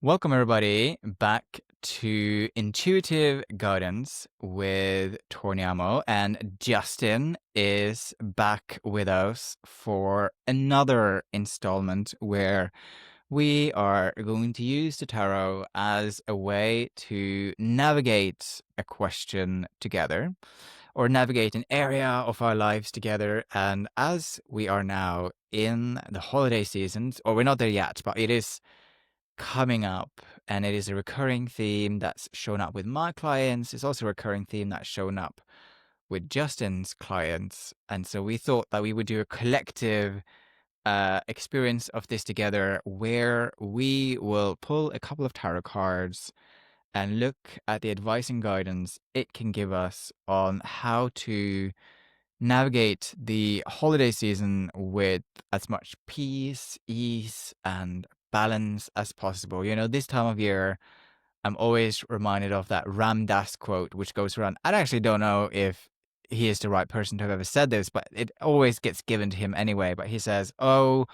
Welcome, everybody, back to Intuitive Guidance with Torniamo. And Justin is back with us for another installment where we are going to use the tarot as a way to navigate a question together or navigate an area of our lives together. And as we are now in the holiday seasons, or we're not there yet, but it is coming up, and it is a recurring theme that's shown up with my clients. It's also a recurring theme that's shown up with Justin's clients. And so we thought that we would do a collective experience of this together where we will pull a couple of tarot cards and look at the advice and guidance it can give us on how to navigate the holiday season with as much peace, ease, and balance as possible. You know, this time of year, I'm always reminded of that Ram Dass quote, which goes around. I actually don't know if he is the right person to have ever said this, but it always gets given to him anyway. But he says, "Oh,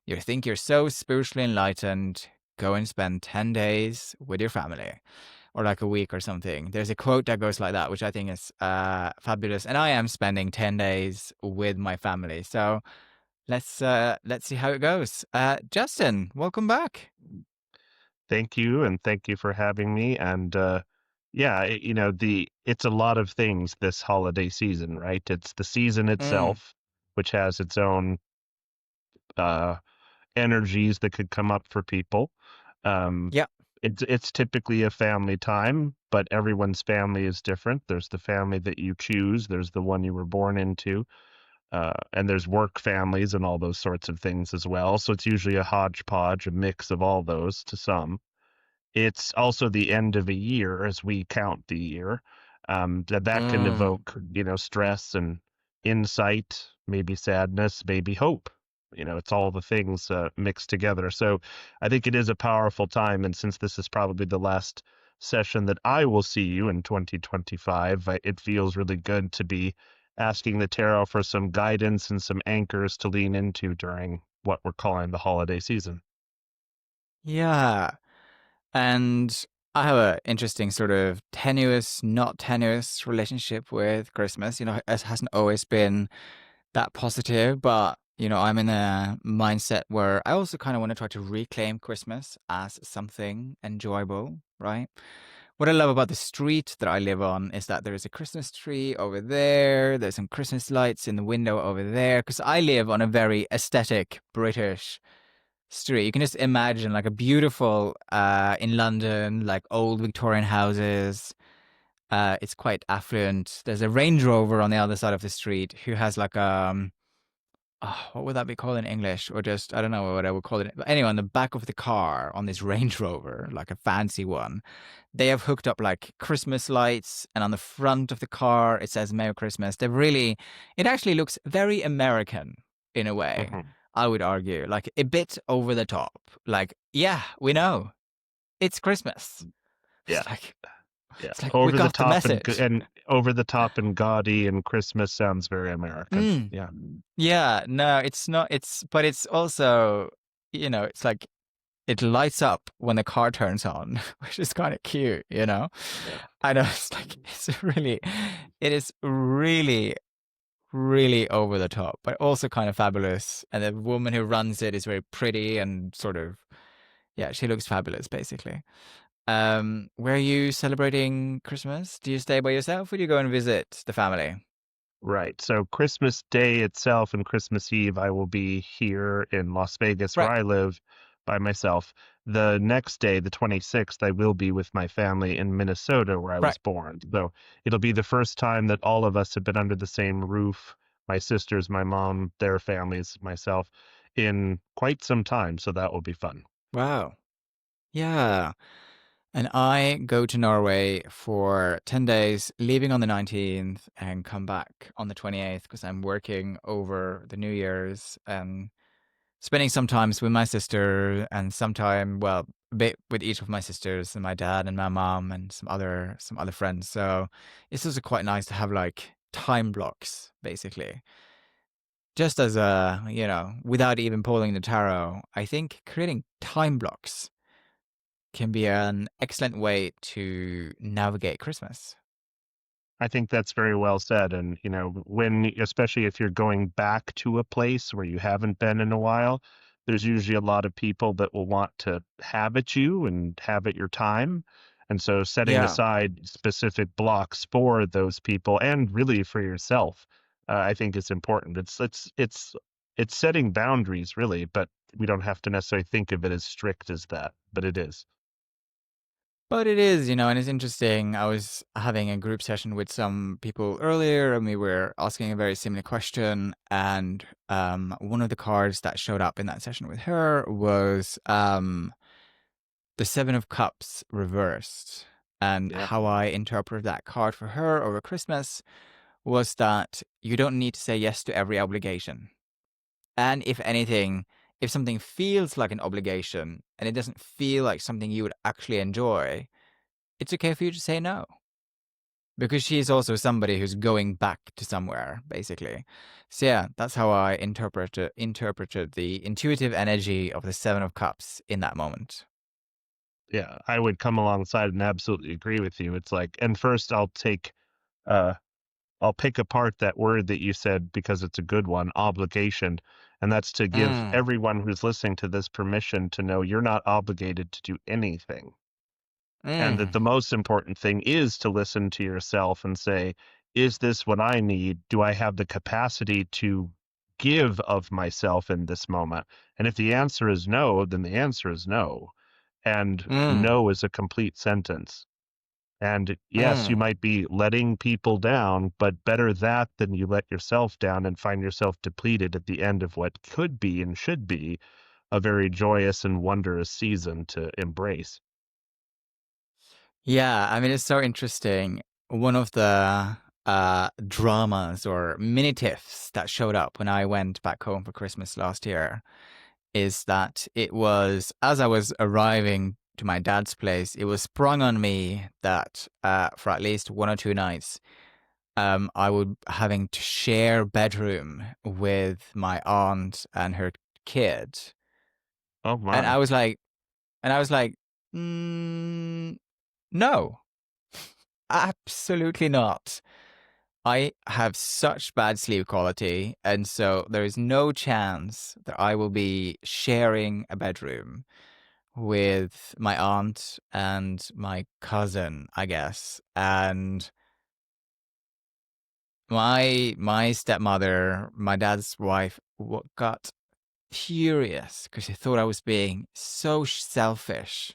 you think you're so spiritually enlightened? Go and spend 10 days with your family." Or like a week or something. There's a quote that goes like that, which I think is fabulous. And I am spending 10 days with my family. So let's see how it goes. Justin, welcome back. Thank you, and thank you for having me. And yeah, it's a lot of things this holiday season, right? It's the season Mm, itself, which has its own uh, energies that could come up for people. Um, yeah. it's typically a family time, but everyone's family is different. There's the family that you choose. There's the one you were born into. And there's work families and all those sorts of things as well. So it's usually a hodgepodge, a mix of all those to some. It's also the end of a year as we count the year. That can Mm. evoke, stress and insight, maybe sadness, maybe hope. It's all the things mixed together. So I think it is a powerful time. And since this is probably the last session that I will see you in 2025, it feels really good to be asking the tarot for some guidance and some anchors to lean into during what we're calling the holiday season. Yeah. And I have an interesting sort of tenuous, not tenuous relationship with Christmas. You know, it hasn't always been that positive, but I'm in a mindset where I also kind of want to try to reclaim Christmas as something enjoyable, right? What I love about the street that I live on is that there is a Christmas tree over there. There's some Christmas lights in the window over there. Because I live on a very aesthetic British street. You can just imagine like a beautiful, in London, like old Victorian houses. It's quite affluent. There's a Range Rover on the other side of the street who has like what would that be called in English? Or just, I don't know what I would call it. But anyway, on the back of the car, on this Range Rover, like a fancy one, they have hooked up like Christmas lights. And on the front of the car, it says Merry Christmas. It actually looks very American in a way, Mhm. I would argue. Like a bit over the top. Like, yeah, we know it's Christmas. Yeah. It's like, Yeah, it's like we over the got the top message. and over the top and gaudy and Christmas sounds very American. Mm. Yeah. Yeah, no, it's not. But it's also, it's like it lights up when the car turns on, which is kind of cute, you know? Yeah. I know it is really, really over the top, but also kind of fabulous. And the woman who runs it is very pretty and sort of, yeah, she looks fabulous, basically. Where are you celebrating Christmas? Do you stay by yourself or do you go and visit the family? Right. So Christmas Day itself and Christmas Eve, I will be here in Las Vegas where Right, I live by myself. The next day, the 26th, I will be with my family in Minnesota where I was right. born. So it'll be the first time that all of us have been under the same roof, my sisters, my mom, their families, myself, in quite some time. So that will be fun. Wow. Yeah. And I go to Norway for 10 days, leaving on the 19th and come back on the 28th because I'm working over the New Year's and spending some times with my sister and sometime, well, a bit with each of my sisters and my dad and my mom and some other friends. So it's also quite nice to have like time blocks, basically. Just as without even pulling the tarot, I think creating time blocks can be an excellent way to navigate Christmas. I think that's very well said. And, when, especially if you're going back to a place where you haven't been in a while, there's usually a lot of people that will want to habit you and habit your time. And so setting Yeah. aside specific blocks for those people and really for yourself, I think is important. It's setting boundaries really, but we don't have to necessarily think of it as strict as that, but it is. But it is, and it's interesting. I was having a group session with some people earlier, and we were asking a very similar question. And one of the cards that showed up in that session with her was the Seven of Cups reversed. And Yeah. how I interpreted that card for her over Christmas was that you don't need to say yes to every obligation. And if anything, if something feels like an obligation and it doesn't feel like something you would actually enjoy, it's okay for you to say no. Because she's also somebody who's going back to somewhere, basically. So yeah, that's how I interpreted the intuitive energy of the Seven of Cups in that moment. Yeah, I would come alongside and absolutely agree with you. It's like, and first uh, I'll pick apart that word that you said because it's a good one, obligation. And that's to give Mm, everyone who's listening to this permission to know you're not obligated to do anything. And that mm, the most important thing is to listen to yourself and say, is this what I need? Do I have the capacity to give of myself in this moment? And if the answer is no, then the answer is no. And mm, no is a complete sentence. And yes, you mm. might be letting people down, but better that than you let yourself down and find yourself depleted at the end of what could be and should be a very joyous and wondrous season to embrace. Yeah, I mean, it's so interesting. One of the dramas or mini tiffs that showed up when I went back home for Christmas last year is that it was as I was arriving to my dad's place, it was sprung on me that for at least 1 or 2 nights, I would having to share bedroom with my aunt and her kid, Oh and my. I was like, mm, no, absolutely not. I have such bad sleep quality, and so there is no chance that I will be sharing a bedroom with my aunt and my cousin, I guess. And my stepmother, my dad's wife, got furious because she thought I was being so selfish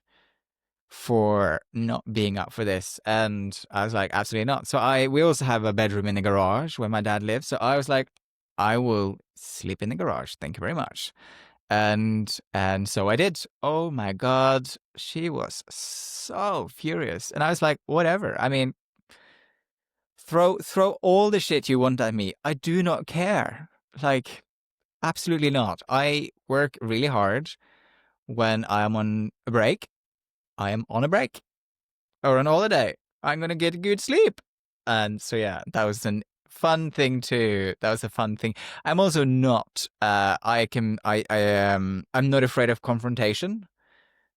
for not being up for this. And I was like, absolutely not. So we also have a bedroom in the garage where my dad lives. So I was like, I will sleep in the garage. Thank you very much. And so I did. Oh my God. She was so furious. And I was like, whatever. I mean, throw all the shit you want at me. I do not care. Like, absolutely not. I work really hard when I am on a break. I am on a break or on holiday. I'm gonna get good sleep. And so yeah, that was an fun thing too. That was a fun thing. I'm also not I'm not afraid of confrontation.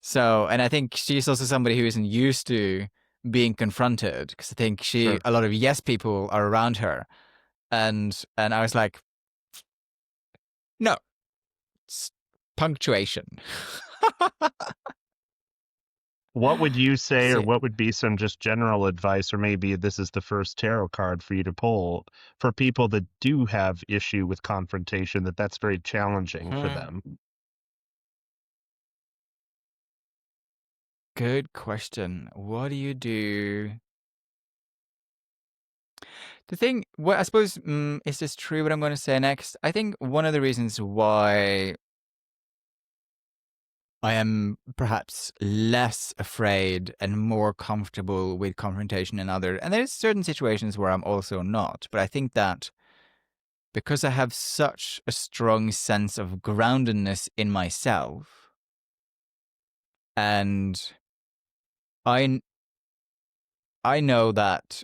So, and I think she's also somebody who isn't used to being confronted because I think Sure. a lot of yes people are around her. And I was like, no, it's punctuation. What would you say, or So, what would be some just general advice, or maybe this is the first tarot card for you to pull for people that do have issue with confrontation, that's very challenging for hmm, them? good question. What do you do? The thing, what I suppose, is this true? What I'm going to say next? I think one of the reasons why I am perhaps less afraid and more comfortable with confrontation than other, and there's certain situations where I'm also not. But I think that because I have such a strong sense of groundedness in myself, and I I know that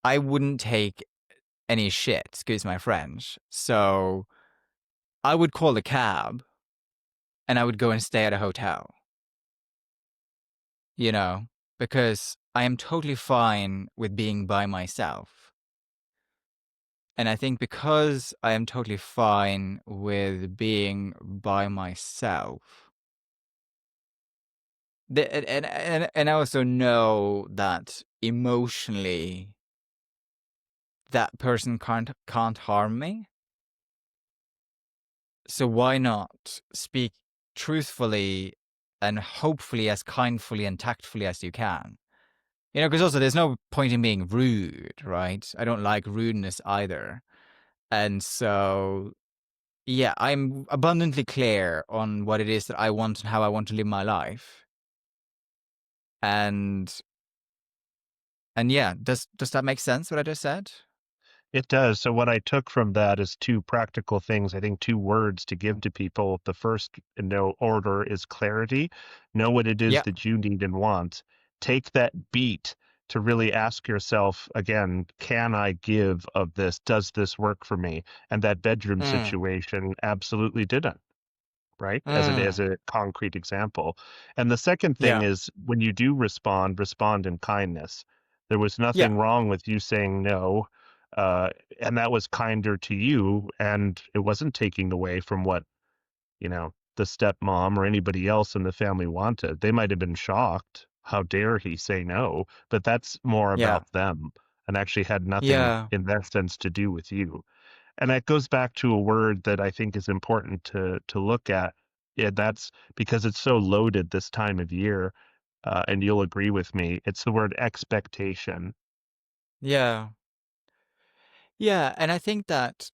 I wouldn't take any shit, excuse my French. So I would call a cab and I would go and stay at a hotel, you know, because I am totally fine with being by myself. And I think because I am totally fine with being by myself, and I also know that emotionally that person can't harm me. So why not speak truthfully and hopefully as kindly and tactfully as you can? You know, because also there's no point in being rude, right? I don't like rudeness either. And so, yeah, I'm abundantly clear on what it is that I want and how I want to live my life. And yeah, does that make sense what I just said? It does. So what I took from that is two practical things. I think two words to give to people. The first in no order is clarity. Know what it is Yeah. that you need and want. Take that beat to really ask yourself again, can I give of this? Does this work for me? And that bedroom Mm, situation absolutely didn't, right? As mm, a concrete example. And the second thing yeah. is when you do respond, respond in kindness. There was Yeah. nothing wrong with you saying no, uh, and that was kinder to you, and it wasn't taking away from what, the stepmom or anybody else in the family wanted. They might have been shocked. How dare he say no? But that's more Yeah. about them and actually had nothing Yeah. in that sense to do with you. And that goes back to a word that I think is important to look at. Yeah, that's because it's so loaded this time of year, and you'll agree with me. It's the word expectation. Yeah. Yeah. And I think that,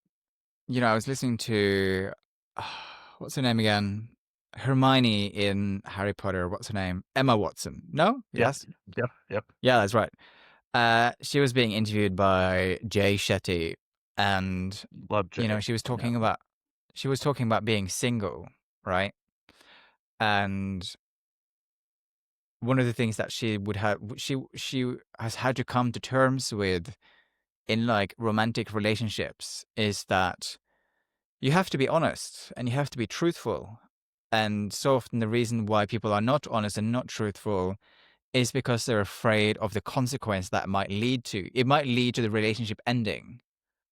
I was listening to what's her name again? Hermione in Harry Potter. What's her name? Emma Watson. No? Yep, Yes? yep, yep. Yeah, that's right. She was being interviewed by Jay Shetty, and Love Jay. she was Yeah. talking about being single, right? And one of the things that she has had to come to terms with in like romantic relationships is that you have to be honest and you have to be truthful. And so often the reason why people are not honest and not truthful is because they're afraid of the consequence that might lead to. It might lead to the relationship ending,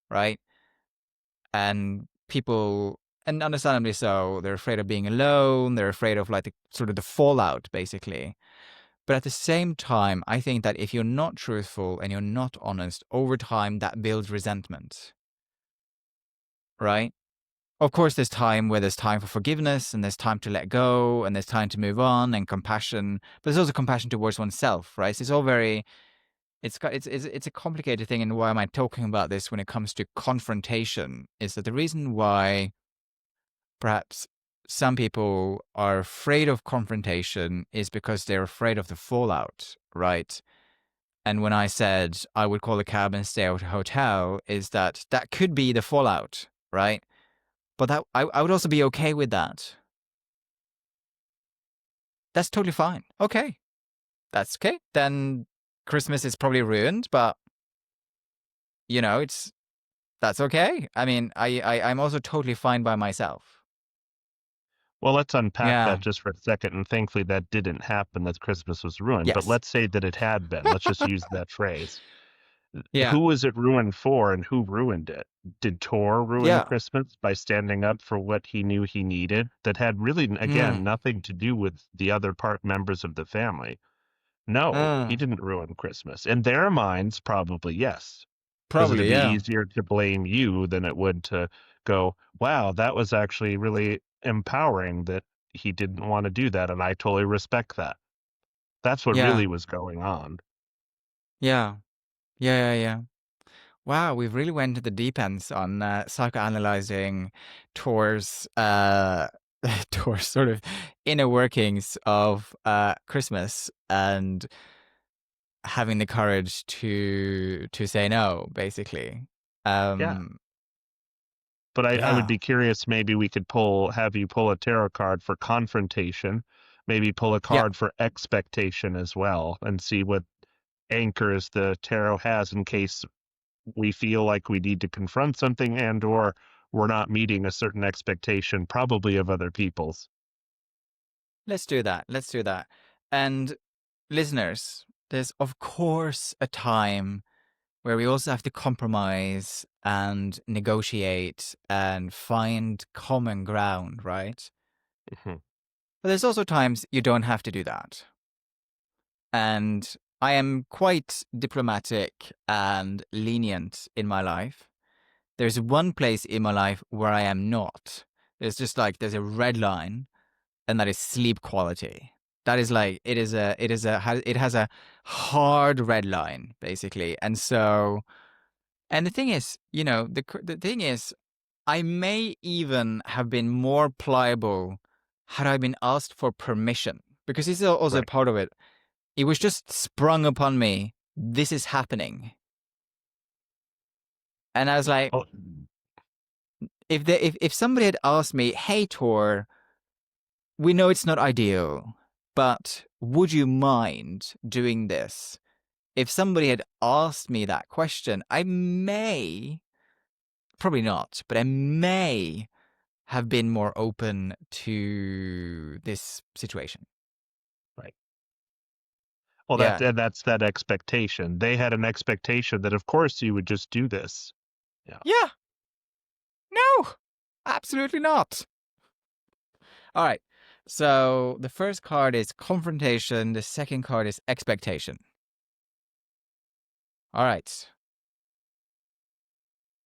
right? And people, and understandably so, they're afraid of being alone. They're afraid of like the sort of the fallout, basically. But at the same time, I think that if you're not truthful and you're not honest, over time that builds resentment, right? Of course, there's time where there's time for forgiveness and there's time to let go and there's time to move on and compassion, but there's also compassion towards oneself, right? So it's all very, it's a complicated thing. And why am I talking about this when it comes to confrontation is that the reason why perhaps some people are afraid of confrontation is because they're afraid of the fallout, right? And when I said I would call a cab and stay at a hotel, is that that could be the fallout, right? But that I would also be okay with that. That's totally fine. Okay. That's okay. Then Christmas is probably ruined, but it's that's okay. I mean, I'm also totally fine by myself. Well, let's unpack Yeah. that just for a second. And thankfully, that didn't happen, that Christmas was ruined. But Yes. let's say that it had been. Let's just use that phrase. Yeah. Who was it ruined for and who ruined it? Did Tor ruin Yeah. Christmas by standing up for what he knew he needed that had really, again, Mm. nothing to do with the other part members of the family? No, he Mm. didn't ruin Christmas. In their minds, probably yes, because it'd Probably, be yeah. easier to blame you than it would to go, wow, that was actually really empowering that he didn't want to do that. And I totally respect that. That's what Yeah. really was going on. Yeah. Yeah, yeah, yeah. Wow, we've really went to the deep ends on psychoanalyzing towards towards sort of inner workings of Christmas and having the courage to say no, basically. Yeah. Um, But I would yeah, be curious, maybe we could have you pull a tarot card for confrontation, maybe pull a yeah, card for expectation as well, and see what anchors the tarot has in case we feel like we need to confront something and or we're not meeting a certain expectation, probably of other people's. Let's do that. Let's do that. And listeners, there's of course a time where we also have to compromise and negotiate and find common ground, right? Mhm. But there's also times you don't have to do that. And I am quite diplomatic and lenient in my life. There's one place in my life where I am not. There's just like there's a red line, and that is sleep quality. That is like it has a hard red line basically. And so, and the thing is, the thing is, I may even have been more pliable had I been asked for permission, because this is also Right. part of it. It was just sprung upon me. This is happening, and I was like, Oh, if somebody had asked me, "Hey, Tor, we know it's not ideal, but would you mind doing this?" If somebody had asked me that question, I may, probably not, but I may have been more open to this situation. right. Well, Yeah. that's that expectation. They had an expectation that, of course, you would just do this. Yeah. Yeah. No, absolutely not. All right. So the first card is confrontation. The second card is expectation. All right.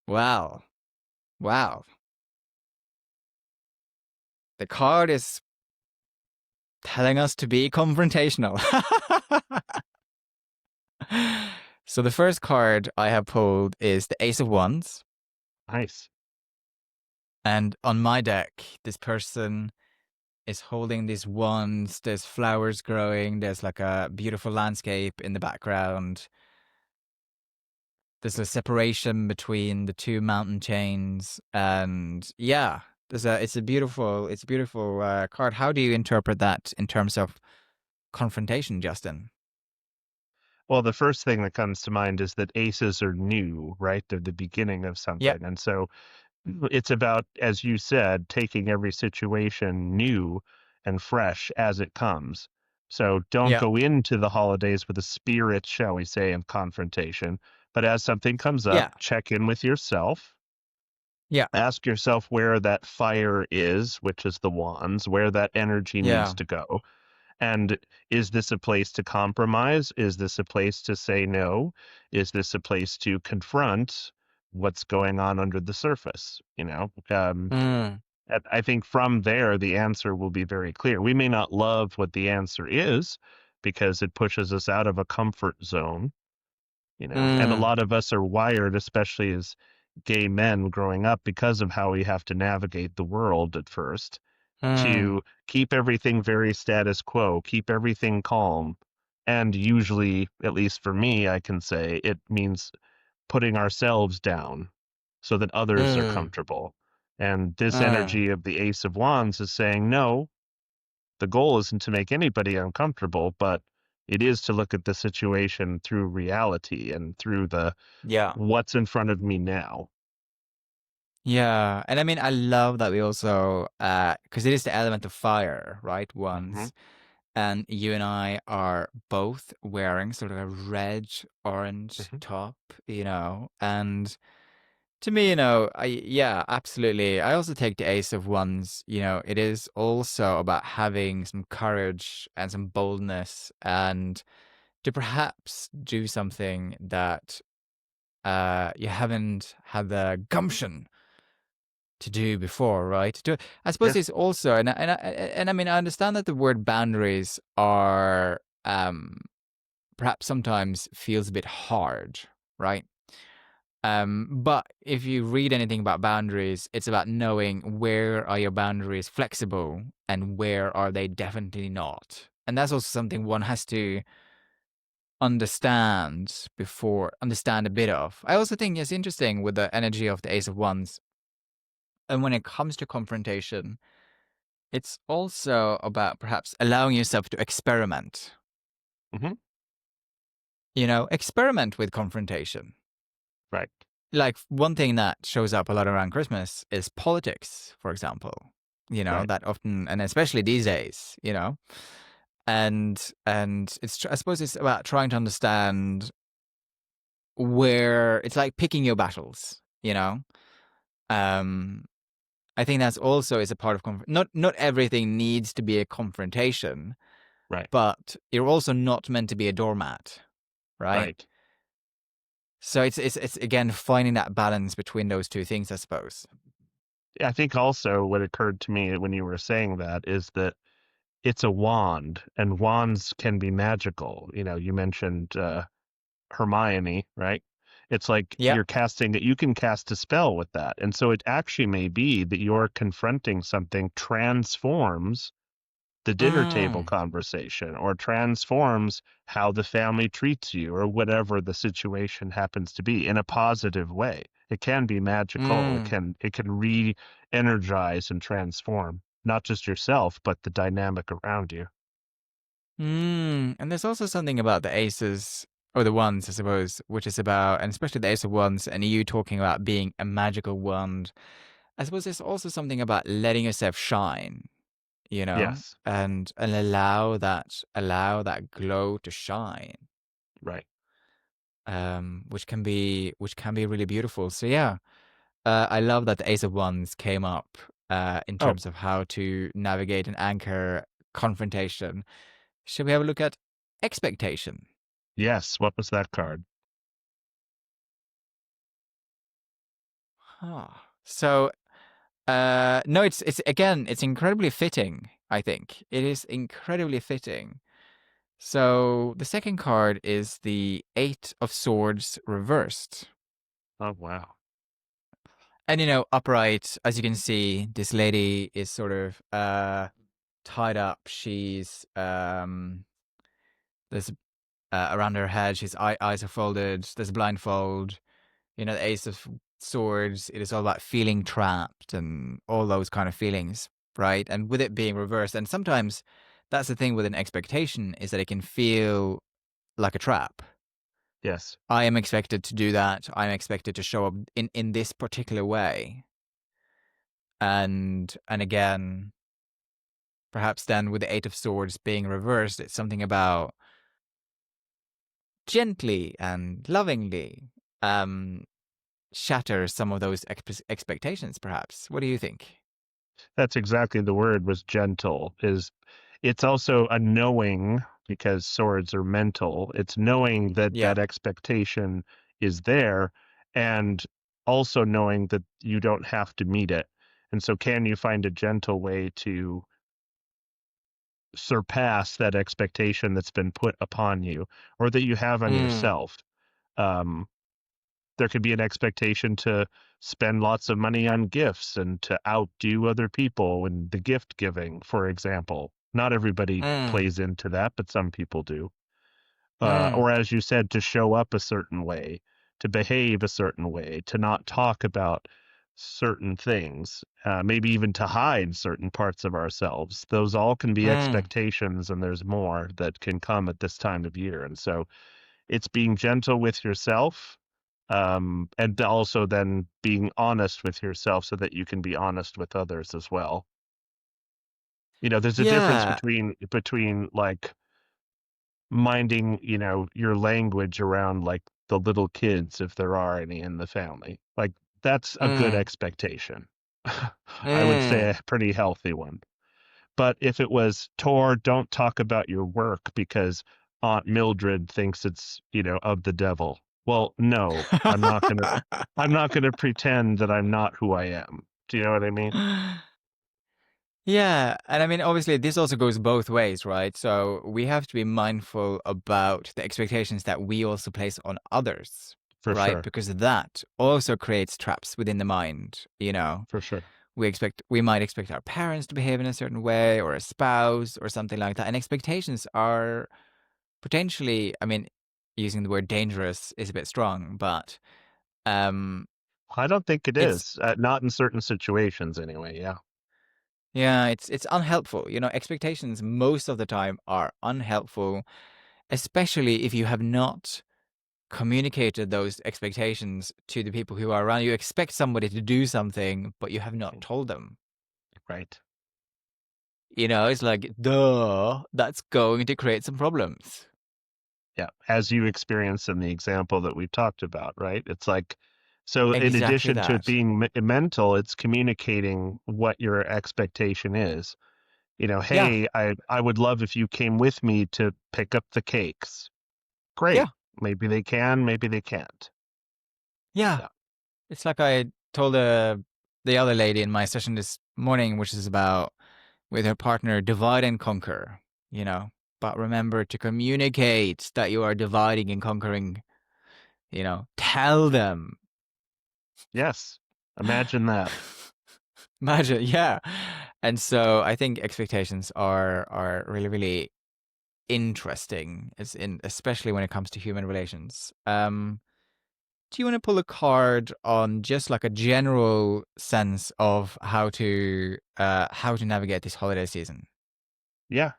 Wow. Wow. The card is telling us to be confrontational. So the first card I have pulled is the Ace of Wands. Nice. And on my deck, this person is holding these wands. There's flowers growing. There's like a beautiful landscape in the background. There's a separation between the two mountain chains. And yeah, it's a beautiful card. How do you interpret that in terms of confrontation, Justin? Well, the first thing that comes to mind is that aces are new, right? They're the beginning of Yep. something. And so it's about, as you said, taking every situation new and fresh as it comes. So don't Yeah. go into the holidays with a spirit, shall we say, of confrontation. But as something comes up, Yeah. check in with yourself. Yeah. Ask yourself where that fire is, which is the wands, where that energy needs Yeah. to go. And is this a place to compromise? Is this a place to say no? Is this a place to confront what's going on under the surface? Mm, And I think from there, the answer will be very clear. We may not love what the answer is because it pushes us out of a comfort zone, and a mm, lot of us are wired, especially as gay men growing up, because of how we have to navigate the world at first, mm, to keep everything very status quo, keep everything calm. And usually, at least for me, I can say it means putting ourselves down so that others are mm, comfortable. And this mm. energy of the Ace of Wands is saying, no, the goal isn't to make anybody uncomfortable, but it is to look at the situation through reality and through the Yeah. what's in front of me now. Yeah. And I mean, I love that we also, because it is the element of fire, right? Hmm. Once. And you and I are both wearing sort of a red orange Hmm. top, and to me, yeah, absolutely. I also take the Ace of Wands. It is also about having some courage and some boldness and to perhaps do something that you haven't had the gumption to do before, right? I suppose Yeah. it's also, and I mean, I understand that the word boundaries are perhaps sometimes feels a bit hard, right? But if you read anything about boundaries, it's about knowing where are your boundaries flexible and where are they definitely not. And that's also something one has to understand a bit of. I also think it's interesting with the energy of the Ace of Wands. And when it comes to confrontation, it's also about perhaps allowing yourself to experiment. Hmm. Experiment with confrontation. Right. like one thing that shows up a lot around Christmas is politics, for example. Right. That often, and especially these days, and I suppose it's about trying to understand where it's like picking your battles. Um, I think that's also is a part of not everything needs to be a confrontation, Right. but you're also not meant to be a doormat, right? Right. So it's again finding that balance between those two things, I suppose. I think also what occurred to me when you were saying that is that it's a wand, and wands can be magical. You mentioned Hermione, right? It's like Yep. you're casting that you can cast a spell with that. And so it actually may be that you're confronting something transforms the dinner table Mm, conversation or transforms how the family treats you or whatever the situation happens to be in a positive way. It can be magical. It mm, can it can re-energize and transform not just yourself but the dynamic around you. And there's also something about the aces or the ones, I suppose, which is about, and especially the ace of wands, and you talking about being a magical wand. I suppose there's also something about letting yourself shine, Yes, and allow that glow to shine, right. which can be really beautiful. So yeah, I love that the ace of wands came up in Oh, terms of how to navigate and anchor confrontation. Shall we have a look at expectation? yes. What was that card? Huh. So, no, it's again, it's incredibly fitting. I think it is incredibly fitting. So the second card is the Eight of Swords reversed, Oh, wow. and upright. As you can see, this lady is sort of tied up. She's there's around her head. She's eyes are folded. There's a blindfold. The Ace of Swords, it is all about feeling trapped and all those kind of feelings, right? And with it being reversed, and sometimes that's the thing with an expectation is that it can feel like a trap. Yes. I am expected to do that. I'm expected to show up in this particular way. And again, perhaps then with the Eight of Swords being reversed, it's something about gently and lovingly um shatter some of those expectations, perhaps. What do you think? That's exactly the word was gentle. It's also a knowing because swords are mental. It's knowing that Yeah. that expectation is there and also knowing that you don't have to meet it. And so can you find a gentle way to surpass that expectation that's been put upon you or that you have on Mm, yourself? Um, there could be an expectation to spend lots of money on gifts and to outdo other people in the gift giving, for example. Not everybody mm, plays into that, but some people do. mm, Or, as you said, to show up a certain way, to behave a certain way, to not talk about certain things, maybe even to hide certain parts of ourselves. Those all can be mm. expectations, and there's more that can come at this time of year. And so it's being gentle with yourself, and also then being honest with yourself so that you can be honest with others as well. There's a difference Yeah. between like minding, your language around like the little kids if there are any in the family. Like that's a good Mm, expectation. I would say mm. a pretty healthy one. But if it was Tor, don't talk about your work because Aunt Mildred thinks it's, of the devil. Well, no, I'm not gonna pretend that I'm not who I am. Do you know what I mean? Yeah, and I mean, obviously, this also goes both ways, right? So we have to be mindful about the expectations that we also place on others, For right? sure. Because that also creates traps within the mind. For sure. We might expect our parents to behave in a certain way, or a spouse, or something like that. And expectations are potentially, I mean, using the word dangerous is a bit strong, but um, I don't think it it's is. Not in certain situations anyway. Yeah. yeah, it's unhelpful. Expectations most of the time are unhelpful, especially if you have not communicated those expectations to the people who are around. You expect somebody to do something, but you have not told them. Right. It's like, duh, that's going to create some problems. Yeah. As you experience in the example that we talked about, right? It's like, so in Exactly addition to it that. being mental, it's communicating what your expectation is. Yeah, Hey, I would love if you came with me to pick up the cakes. yeah, Great. Maybe they can, maybe they can't. yeah. Yeah. It's like I told the other lady in my session this morning, which is about with her partner, divide and conquer, you know. But remember to communicate that you are dividing and conquering, tell them. Yes. Imagine that. Imagine, yeah. And so I think expectations are really, really interesting, especially when it comes to human relations. Do you want to pull a card on just like a general sense of how to navigate this holiday season? Yeah.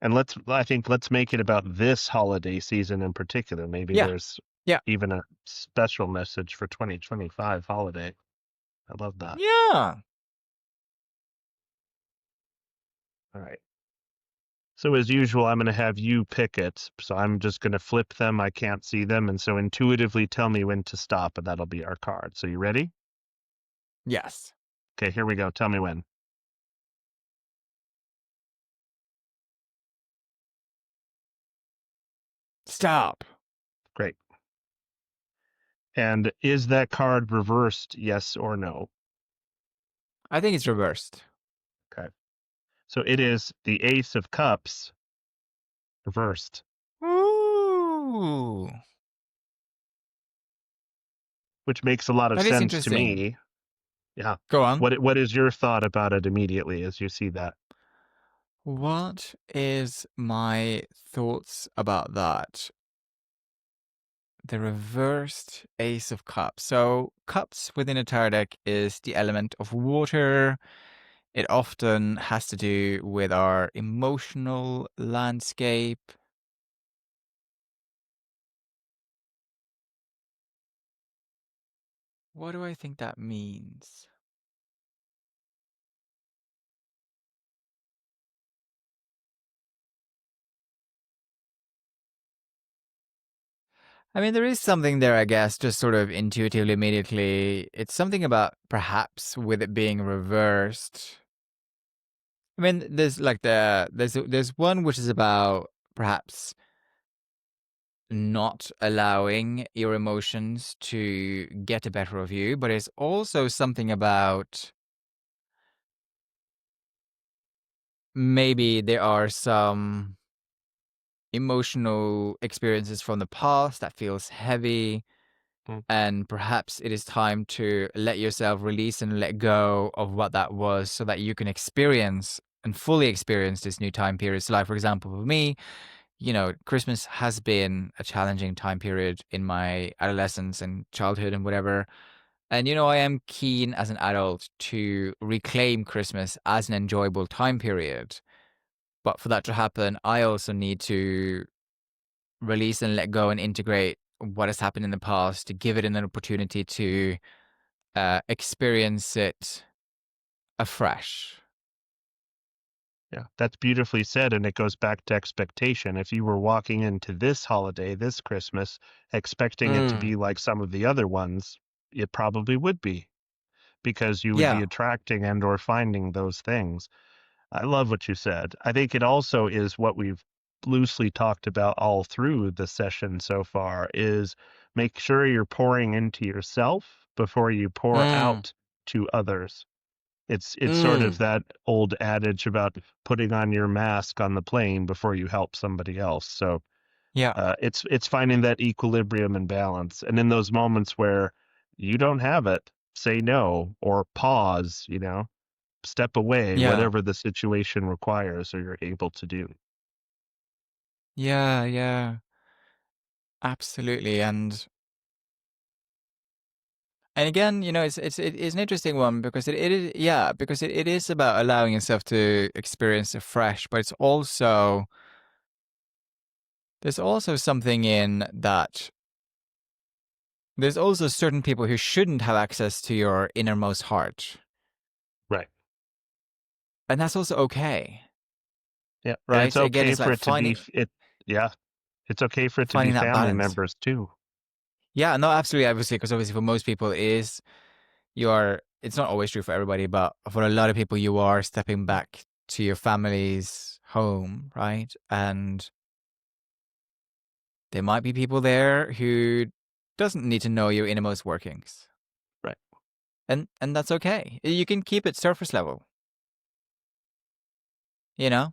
And I think let's make it about this holiday season in particular. Maybe Yeah, there's yeah, even a special message for 2025 holiday. I love that. yeah. All right. So as usual, I'm going to have you pick it. So I'm just going to flip them. I can't see them. And so intuitively tell me when to stop, and that'll be our card. So you ready? Yes. Okay, here we go. Tell me when. Stop. Great. And is that card reversed? Yes or no? I think it's reversed. Okay. So it is the Ace of Cups reversed, Ooh. which makes a lot of That is sense to interesting. me. Yeah. Go on. What is your thought about it immediately as you see that? What is my thoughts about that? The reversed Ace of Cups. So, cups within a tarot deck is the element of water. It often has to do with our emotional landscape. What do I think that means? I mean, there is something there, I guess, just sort of intuitively, immediately. It's something about perhaps with it being reversed. I mean, there's one which is about perhaps not allowing your emotions to get a better of you, but it's also something about maybe there are some emotional experiences from the past that feels heavy, Mm, and perhaps it is time to let yourself release and let go of what that was so that you can experience and fully experience this new time period. So like for example for me, Christmas has been a challenging time period in my adolescence and childhood and whatever. And, I am keen as an adult to reclaim Christmas as an enjoyable time period. But for that to happen, I also need to release and let go and integrate what has happened in the past to give it an opportunity to experience it afresh. yeah, that's beautifully said. And it goes back to expectation. If you were walking into this holiday, this Christmas, expecting it to Mm. be like some of the other ones, it probably would be because you would be Yeah. attracting and or finding those things. I love what you said. I think it also is what we've loosely talked about all through the session so far is make sure you're pouring into yourself before you pour Mm. out to others. It's sort of Mm. that old adage about putting on your mask on the plane before you help somebody else. So Yeah. it's finding that equilibrium and balance. And in those moments where you don't have it, say no or pause, step away, Yeah. whatever the situation requires or you're able to do. Yeah. Yeah. Absolutely. And again, it's an interesting one because it is, yeah, because it is about allowing yourself to experience afresh, but there's also something in that There's also certain people who shouldn't have access to your innermost heart. Right. And that's also okay, Yeah. And it's right? Again, okay it's for like it to be finding yeah. It's okay for it to be finding that family balance. members too. Yeah, no, absolutely, obviously, because obviously for most people it is you are. It's not always true for everybody, but for a lot of people, you are stepping back to your family's home, right? And there might be people there who doesn't need to know your innermost workings, Right. and that's okay. You can keep it surface level, you know.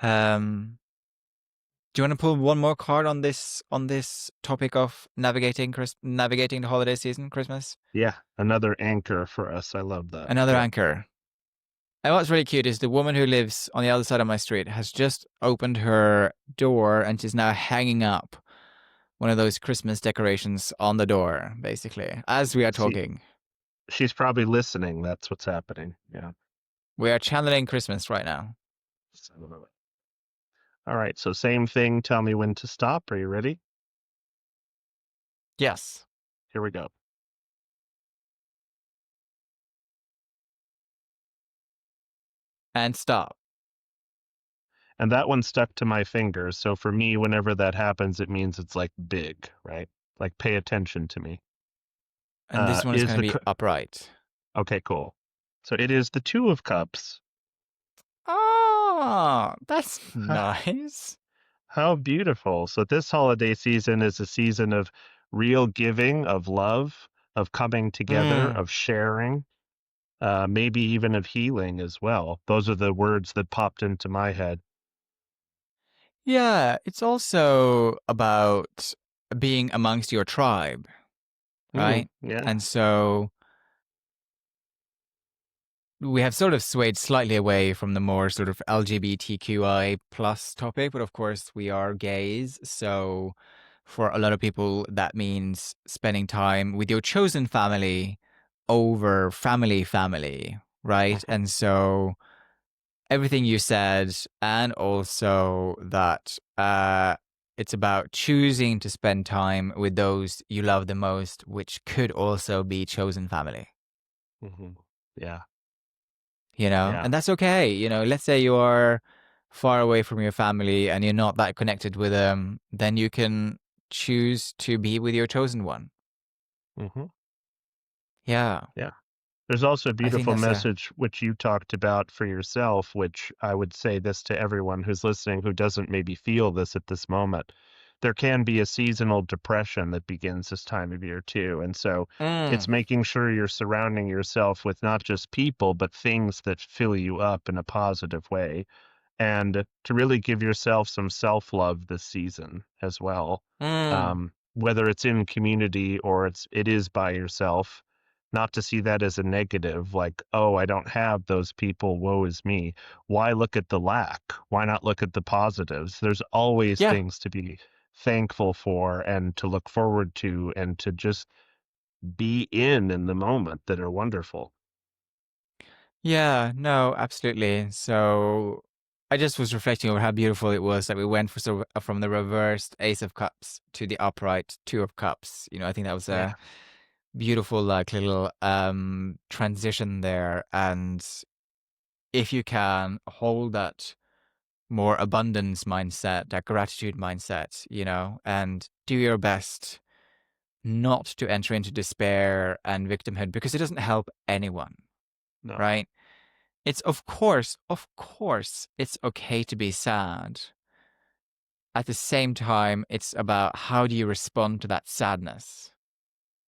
Um, do you want to pull one more card on this topic of navigating the holiday season, Christmas? Yeah. Another anchor for us. I love that. Another Yep. anchor. And what's really cute is the woman who lives on the other side of my street has just opened her door and she's now hanging up one of those Christmas decorations on the door, basically, as we are See, talking. she's probably listening. That's what's happening. Yeah. We are channeling Christmas right now. So, all right. So same thing. Tell me when to stop. Are you ready? Yes. Here we go. And stop. And that one stuck to my fingers. So for me, whenever that happens, it means it's like big, right? Like pay attention to me. And this one is Is going to the be upright. okay, cool. So it is the Two of Cups. Oh, that's Huh, nice. how beautiful. So this holiday season is a season of real giving, of love, of coming together, Mm. of sharing, maybe even of healing as well. Those are the words that popped into my head. Yeah, it's also about being amongst your tribe, right? Yeah. And so we have sort of swayed slightly away from the more sort of LGBTQI plus topic, but of course we are gays. So for a lot of people, that means spending time with your chosen family over family, right? Mhm, And so everything you said, and also that it's about choosing to spend time with those you love the most, which could also be chosen family. mhm. Yeah. And Yeah. that's okay. Let's say you are far away from your family and you're not that connected with them, then you can choose to be with your chosen one. Hmm. Yeah, Yeah. There's also a I think beautiful that's a. message which you talked about for yourself, which I would say this to everyone who's listening who doesn't maybe feel this at this moment. There can be a seasonal depression that begins this time of year too. And so it's Mm, making sure you're surrounding yourself with not just people, but things that fill you up in a positive way and to really give yourself some self-love this season as well. mm, Whether it's in community or it is by yourself, not to see that as a negative, like, oh, I don't have those people, woe is me. Why look at the lack? Why not look at the positives? There's always yeah. things to be thankful for and to look forward to and to just be in the moment that are wonderful. Yeah, no, absolutely. So I just was reflecting over how beautiful it was that we went from the reversed Ace of Cups to the upright Two of Cups. I think that was Yeah, a beautiful like little transition there. And if you can hold that more abundance mindset, that gratitude mindset, and do your best not to enter into despair and victimhood because it doesn't help anyone, no. right? It's of course, it's okay to be sad. At the same time, it's about how do you respond to that sadness?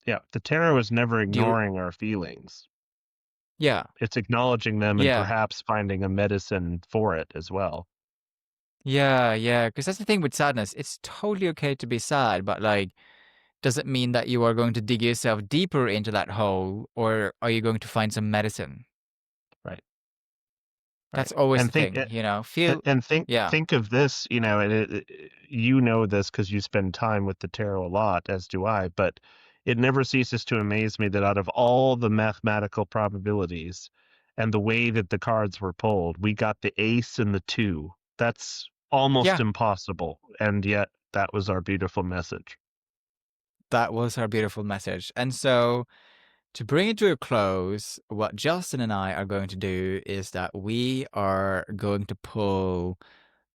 Yeah, the tarot is never Do you, ignoring our feelings. yeah, It's acknowledging them and yeah, perhaps finding a medicine for it as well. yeah. Because that's the thing with sadness. It's totally okay to be sad, but like, does it mean that you are going to dig yourself deeper into that hole, or are you going to find some medicine? Right. That's Right. always And the think thing, Feel, and think yeah, think of this, and you know this because you spend time with the tarot a lot, as do I, but it never ceases to amaze me that out of all the mathematical probabilities and the way that the cards were pulled, we got the ace and the two. That's almost yeah. impossible, and yet that was our beautiful message. That was our beautiful message. And so, to bring it to a close, what Justin and I are going to do is that we are going to pull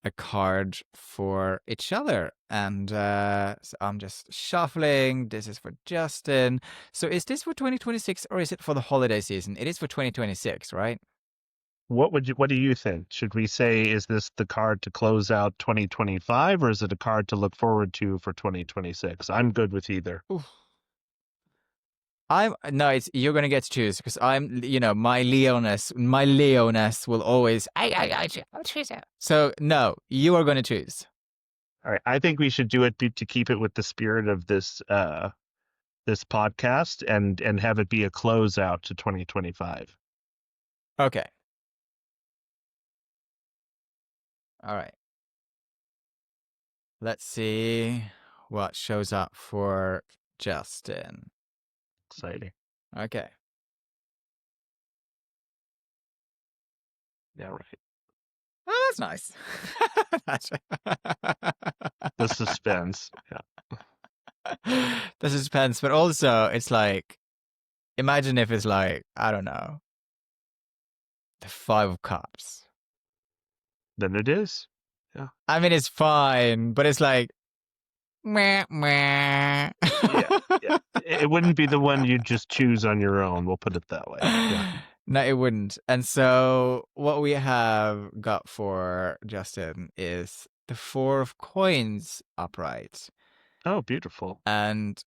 a card for each other. And so I'm just shuffling. This is for Justin. So is this for 2026 or is it for the holiday season? It is for 2026, right? What do you think? Should we say, is this the card to close out 2025, or is it a card to look forward to for 2026? I'm good with either. Oof. I'm no, it's you're gonna get to choose because I'm, my Leoness will always. I'll choose it. So no, you are gonna choose. All right. I think we should do it to keep it with the spirit of this podcast and have it be a closeout to 2025. Okay. All right. Let's see what shows up for Justin. Exciting. Okay. Yeah, right. Oh, that's nice. The suspense. Yeah. The suspense, but also it's like, imagine if it's like, I don't know, the Five of Cups. Then it is. Yeah. I mean, it's fine, but it's like, meh, meh. Yeah. Yeah. It wouldn't be the one you'd just choose on your own. We'll put it that way. Yeah. No, it wouldn't. And so what we have got for Justin is the Four of Coins upright. Oh, beautiful. And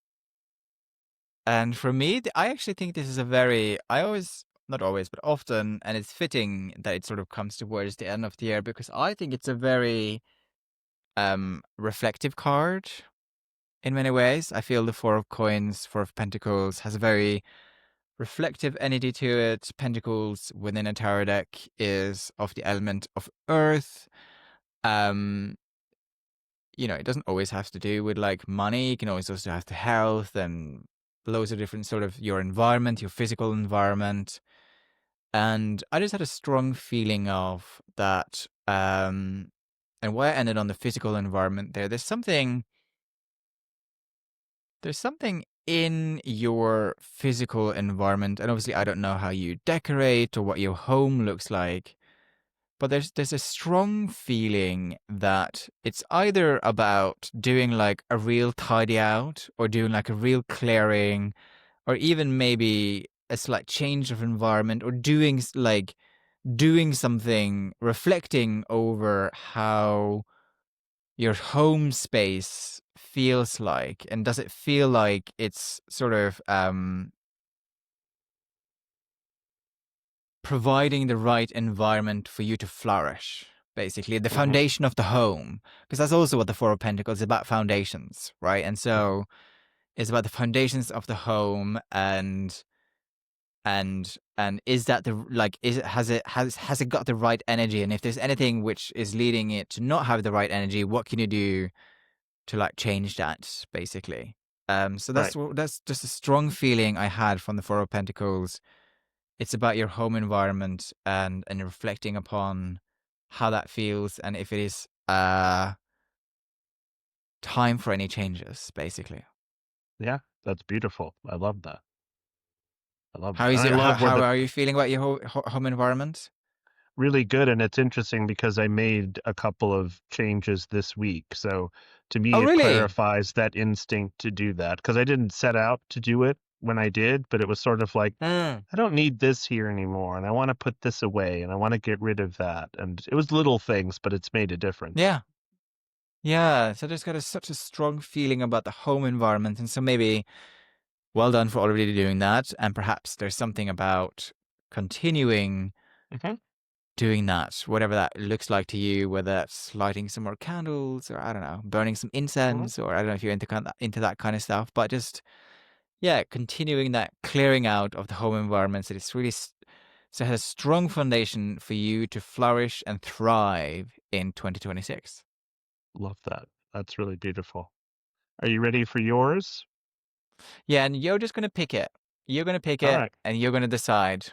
for me, I actually think this is a very, I always, not always, but often, and it's fitting that it sort of comes towards the end of the year because I think it's a very reflective card in many ways. I feel the Four of Coins, Four of Pentacles has a very reflective energy to it. Pentacles within a tarot deck is of the element of earth. It doesn't always have to do with like money. It can always also have to health and loads of different sort of your environment, your physical environment. And I just had a strong feeling of that. And why I ended on the physical environment there, there's something in your physical environment, and obviously I don't know how you decorate or what your home looks like, but there's a strong feeling that it's either about doing like a real tidy out or doing like a real clearing or even maybe a slight change of environment or doing something, reflecting over how your home space feels like, and does it feel like it's sort of providing the right environment for you to flourish, basically the Hmm. foundation of the home, because that's also what the Four of Pentacles is about, foundations, right? And so it's about the foundations of the home, and is that the like is it has it got the right energy, and if there's anything which is leading it to not have the right energy, what can you do to like change that, basically? So Right. that's just a strong feeling I had from the Four of Pentacles. It's about your home environment and reflecting upon how that feels and if it is time for any changes, basically. Yeah. That's beautiful. I love that. I love How that. And is I it? How, love where how the are you feeling about your home environment? really good. And it's interesting because I made a couple of changes this week. So to Oh, me, it really? clarifies that instinct to do that because I didn't set out to do it when I did, but it was sort of like, Mm. I don't need this here anymore. And I want to put this away and I want to get rid of that. And it was little things, but it's made a difference. Yeah. Yeah. So there's got such a strong feeling about the home environment. And so maybe well done for already doing that. And perhaps there's something about continuing Hmm. doing that, whatever that looks like to you, whether that's lighting some more candles or I don't know, burning some Hmm. incense, or I don't know if you're into that kind of stuff, but just yeah, continuing that clearing out of the home environment so it's really so it has a strong foundation for you to flourish and thrive in 2026. Love that. That's really beautiful. Are you ready for yours? Yeah, and you're just gonna pick it. You're gonna pick All it, right. and you're gonna decide.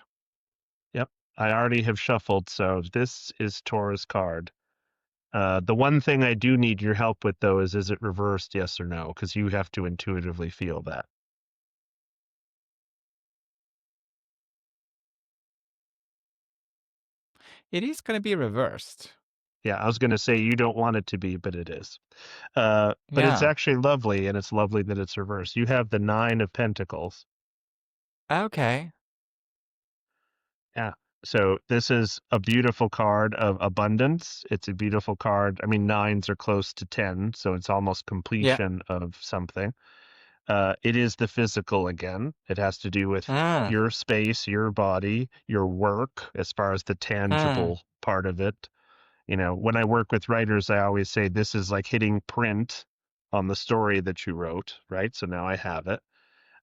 Yep. I already have shuffled. So this is Taurus card. The one thing I do need your help with, though, is it reversed, yes or no? Because you have to intuitively feel that. It is going to be reversed. Yeah, I was going to say you don't want it to be, but it is. But it's Yeah. actually lovely, and it's lovely that it's reversed. You have the Nine of Pentacles. Okay. Yeah. So this is a beautiful card of abundance. It's a beautiful card. I mean, nines are close to 10, so it's almost Yeah. completion of something. It is the physical again. It has to do with Mm, your space, your body, your work, as far as the mm, tangible part of it. When I work with writers, I always say this is like hitting print on the story that you wrote, right? So now I have it.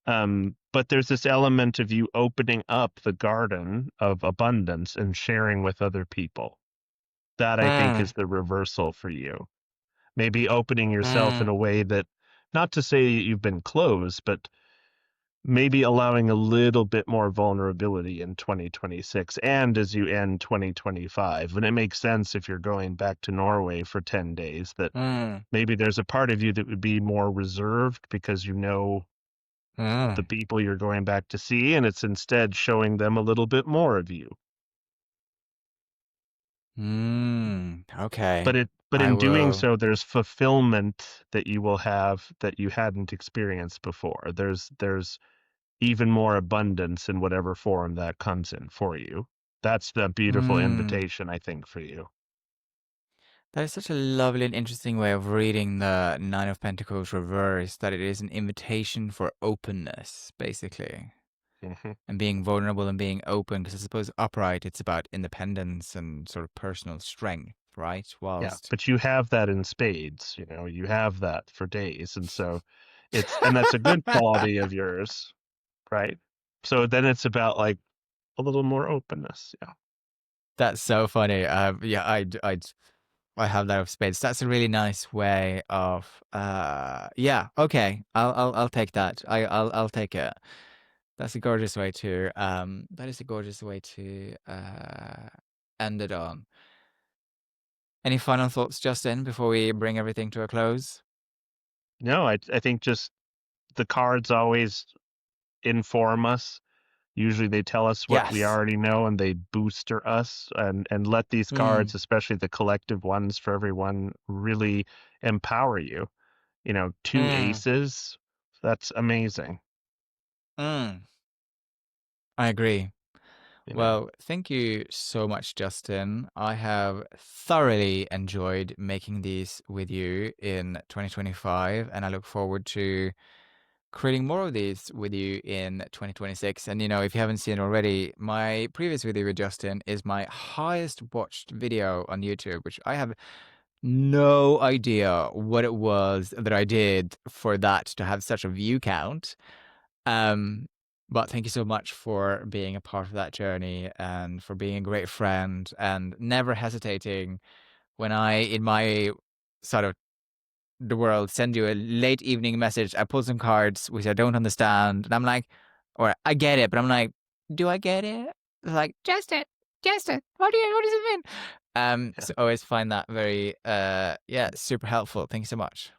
But there's this element of you opening up the garden of abundance and sharing with other people. That I think is mm, the reversal for you. Maybe opening yourself in mm, a way that, not to say you've been closed, but maybe allowing a little bit more vulnerability in 2026 and as you end 2025. And it makes sense if you're going back to Norway for 10 days that mm, maybe there's a part of you that would be more reserved because the mm, people you're going back to see, and it's instead showing them a little bit more of you. But okay. I in doing will. so, there's fulfillment that you will have that you hadn't experienced before. There's even more abundance in whatever form that comes in for you. That's the beautiful Mm. invitation, I think, for you. That is such a lovely and interesting way of reading the Nine of Pentacles reverse, that it is an invitation for openness, basically. Hmm. And being vulnerable and being open, because I suppose upright, it's about independence and sort of personal strength, right? Yeah, Whilst. but you have that in spades, you have that for days. And so and that's a good quality of yours, right? So then it's about like a little more openness. Yeah. That's so funny. Yeah, I have that of spades. That's a really nice way of. Yeah. Okay. I'll take that. I'll take it. That's a gorgeous way to. That is a gorgeous way to. End it on. Any final thoughts, Justin, before we bring everything to a close? No, I think just the cards always inform us. Usually they tell us what we Yes. already know and they booster us and let these cards, Mm. especially the collective ones for everyone, really empower you. Two Mm. aces, that's amazing, Mm. I agree. you know. Well, thank you so much, Justin. I have thoroughly enjoyed making these with you in 2025, and I look forward to creating more of these with you in 2026. And, if you haven't seen already, my previous video with Justin is my highest watched video on YouTube, which I have no idea what it was that I did for that to have such a view count. Um, but thank you so much for being a part of that journey and for being a great friend and never hesitating when I, in my sort of the world, send you a late evening message. I pull some cards which I don't understand, and I'm like, or I get it, but I'm like, do I get it? It's like, Justin, what does it mean? Yeah, So I always find that very, yeah, super helpful. Thank you so much.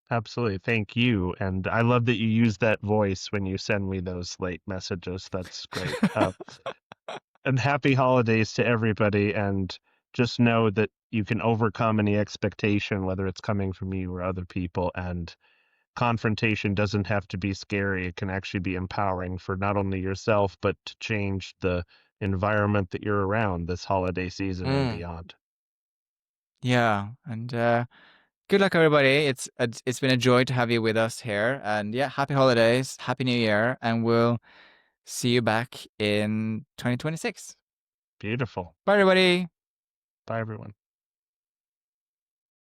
absolutely. Thank you. And I love that you use that voice when you send me those late messages. That's great. And happy holidays to everybody. And just know that you can overcome any expectation, whether it's coming from you or other people. And confrontation doesn't have to be scary. It can actually be empowering for not only yourself, but to change the environment that you're around this holiday season and Mm, beyond. yeah, and good luck, everybody. It's been a joy to have you with us here, and yeah, happy holidays, happy New Year, and we'll see you back in 2026. Beautiful. Bye, everybody. Bye, everyone.